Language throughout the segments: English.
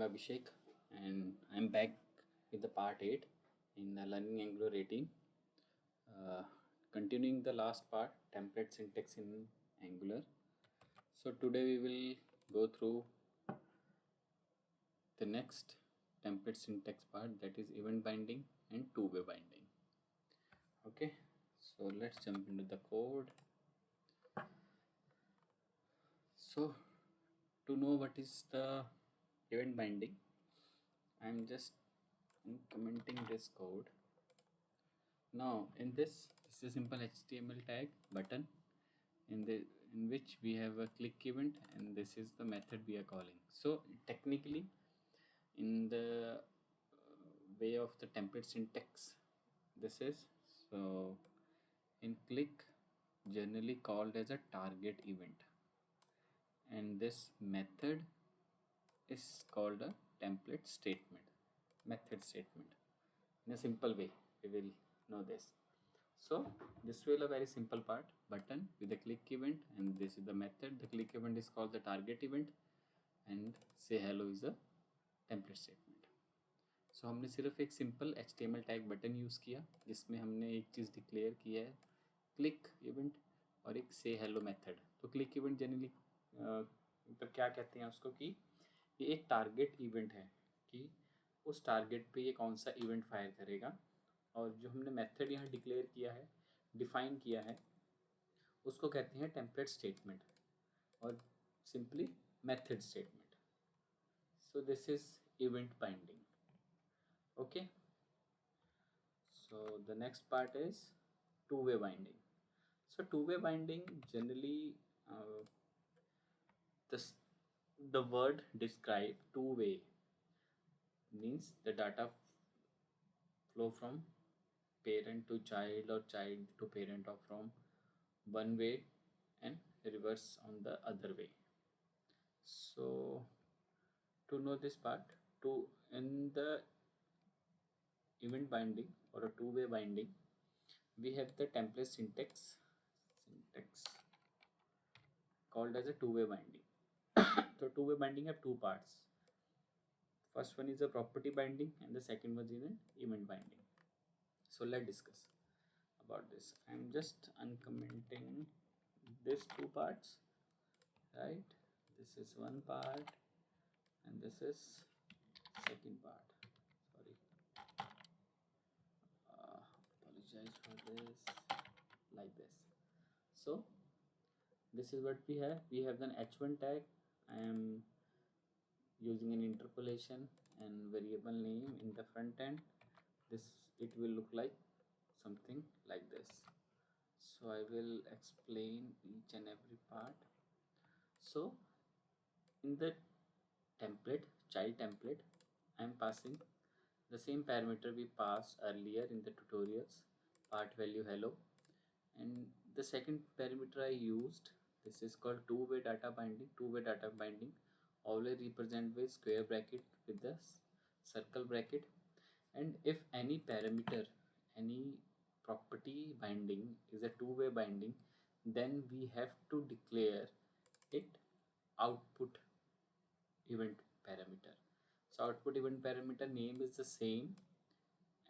Abhishek, and I'm back with the part 8 in the Learning Angular 18. Uh, Continuing the last part, template syntax in Angular. So, today we will go through the next template syntax part, that is event binding and two-way binding. Okay, so let's jump into the code. So, to know what is the event binding, I'm just commenting this code. Now in this is a simple HTML tag button in which we have a click event, and this is the method we are calling. So technically, in the way of the template syntax, this is so in click generally called as a target event, and this method is called a template statement, method statement. In a simple way we will know this. So this will a very simple part, button with a click event, and this is the method. The click event is called the target event, and say hello is a template statement. So हमने सिर्फ एक simple HTML tag button use किया जिसमें हमने एक चीज़ declare किया है, click event, और एक से हेलो मेथड. तो क्लिक इवेंट जनरली मतलब क्या कहते हैं उसको कि ये एक टारगेट इवेंट है कि उस टारगेट पे ये कौन सा इवेंट फायर करेगा, और जो हमने मेथड यहाँ डिक्लेयर किया है, डिफाइन किया है, उसको कहते हैं टेम्पलेट स्टेटमेंट और simply method statement. So this is event binding. Okay, so the next part is two-way binding. So two-way binding generally this the word describe two-way means the data flow from parent to child or child to parent, or from one way and reverse on the other way. So to know this part, to in the event binding or a two-way binding, we have the template syntax called as a two-way binding. So two-way binding have two parts. First one is a property binding and the second one is an event binding. So let's discuss about this. I'm just uncommenting these two parts, right? This is one part and this is second part. Sorry, apologize for this. Like this. So this is what we have. We have an h1 tag. I am using an interpolation and variable name in the front end. This it will look like something like this. So I will explain each and every part. So in the template, child template, I am passing the same parameter we passed earlier in the tutorials, part value hello, and the second parameter I used, this is called two-way data binding. Two-way data binding always represent with square bracket with the circle bracket, and if any parameter, any property binding is a two-way binding, then we have to declare it output event parameter. So output event parameter name is the same,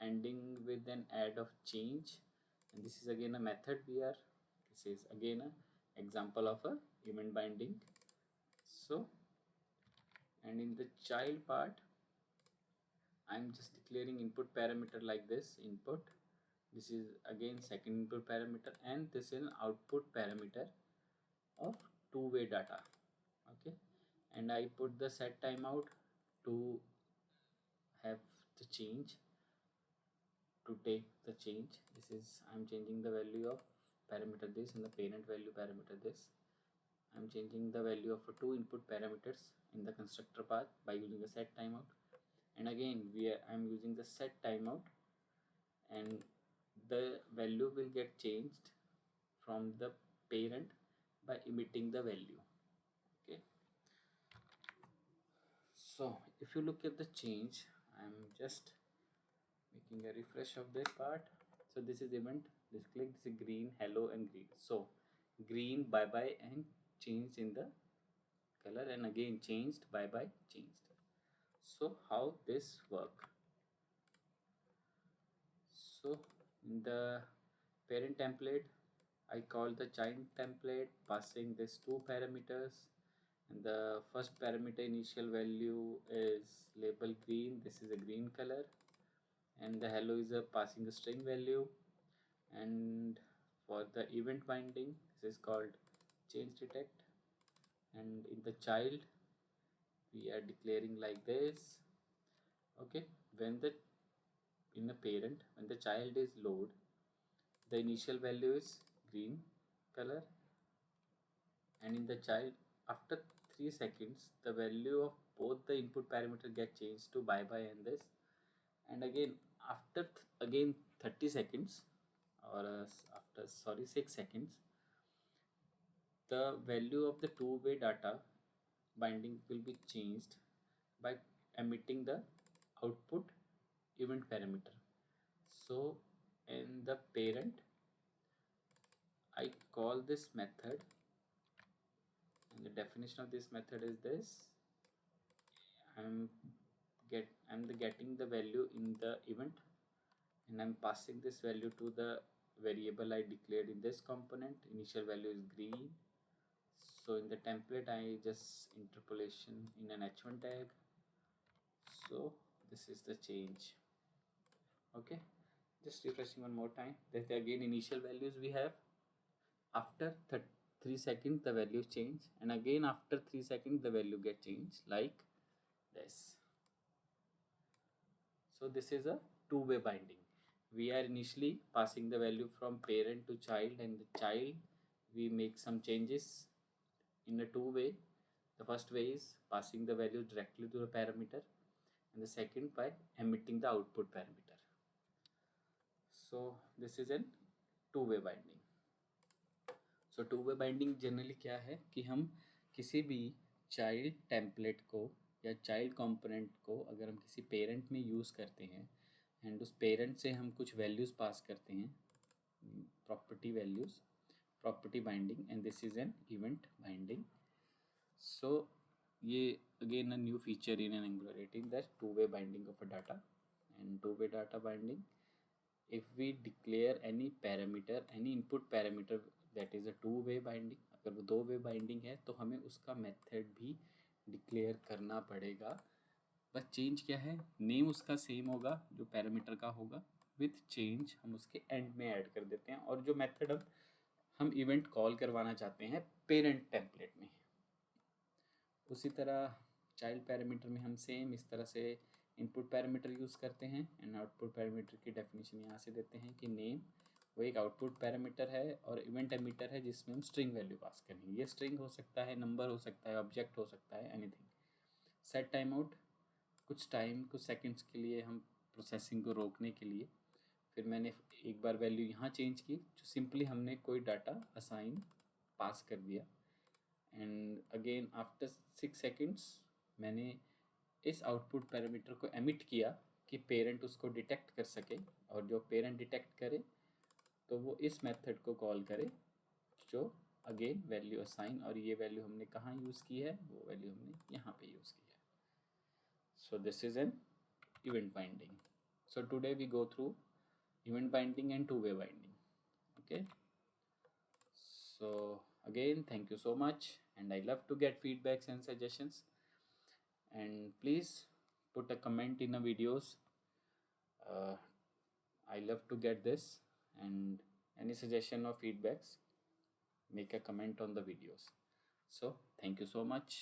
ending with an add of change, and this is again a method this is again a example of a event binding. So and in the child part, I'm just declaring input parameter like this input. This is again second input parameter, and this is an output parameter of two-way data. Okay, and I put the set timeout to have the change, to take the change. This is I'm changing the value of parameter this and the parent value parameter this. I'm changing the value of two input parameters in the constructor path by using the set timeout, and again I'm using the set timeout, and the value will get changed from the parent by emitting the value. Okay, so if you look at the change, I'm just making a refresh of this part. So this is event, this click, this is green, hello and green. So green, bye bye, and changed in the color, and again changed, bye bye, changed. So how this work? So in the parent template, I call the child template passing these two parameters, and the first parameter initial value is label green. This is a green color, and the hello is a passing a string value. And for the event binding, this is called change detect, and in the child we are declaring like this. Okay, when the in the parent, when the child is load, the initial value is green color, and in the child, after 3 seconds the value of both the input parameter get changed to bye bye and this. And again after again 30 seconds, or after, sorry, 6 seconds, the value of the two-way data binding will be changed by emitting the output event parameter. So in the parent, I call this method, and the definition of this method is this: I'm getting the value in the event, and I'm passing this value to the variable I declared in this component. Initial value is green. So in the template, I just interpolation in an h1 tag. So this is the change. Okay, just refreshing one more time. That again initial values we have. After 3 seconds the value change, and again after 3 seconds the value get changed like this. So this is a two-way binding. We are initially passing the value from parent to child, and the child we make some changes in a two-way. The first way is passing the value directly to the parameter, and the second by emitting the output parameter. So this is an two-way binding. So two-way binding generally क्या है कि हम किसी भी child template को या child component को अगर हम किसी पेरेंट में यूज़ करते हैं, एंड उस पेरेंट से हम कुछ वैल्यूज़ पास करते हैं, property values, property binding, and this is an event binding. So ये again a new feature in an Angular 18, that two-way binding of a data. And two-way data binding, if we declare any parameter, any input parameter that is a two-way binding, अगर वो दो वे binding है तो हमें उसका method भी declare करना पड़ेगा. बस चेंज क्या है, नेम उसका सेम होगा जो पैरामीटर का होगा, विथ चेंज हम उसके एंड में ऐड कर देते हैं. और जो मेथड अब हम इवेंट कॉल करवाना चाहते हैं पेरेंट टेम्पलेट में, उसी तरह चाइल्ड पैरामीटर में हम सेम इस तरह से इनपुट पैरामीटर यूज़ करते हैं, एंड आउटपुट पैरामीटर की डेफिनेशन यहाँ से देते हैं कि नेम वो एक आउटपुट पैरामीटर है और इवेंट एमीटर है जिसमें हम स्ट्रिंग वैल्यू पास करेंगे. ये स्ट्रिंग हो सकता है, नंबर हो सकता है, ऑब्जेक्ट हो सकता है, एनीथिंग. सेट टाइम आउट, कुछ टाइम, कुछ सेकंड्स के लिए हम प्रोसेसिंग को रोकने के लिए. फिर मैंने एक बार वैल्यू यहाँ चेंज की, जो सिंपली हमने कोई डाटा असाइन पास कर दिया, एंड अगेन आफ्टर 6 सेकंड्स मैंने इस आउटपुट पैरामीटर को एमिट किया कि पेरेंट उसको डिटेक्ट कर सके, और जो पेरेंट डिटेक्ट करे तो वो इस मेथड को कॉल करे जो अगेन वैल्यू असाइन, और ये वैल्यू हमने कहाँ यूज़ की है, वो वैल्यू हमने यहाँ पे यूज़ की है. So this is an event binding. So today we go through event binding and two-way binding. Okay, so again thank you so much, and I love to get feedbacks and suggestions, and please put a comment in the videos. I love to get this, and any suggestion or feedbacks, make a comment on the videos. So thank you so much.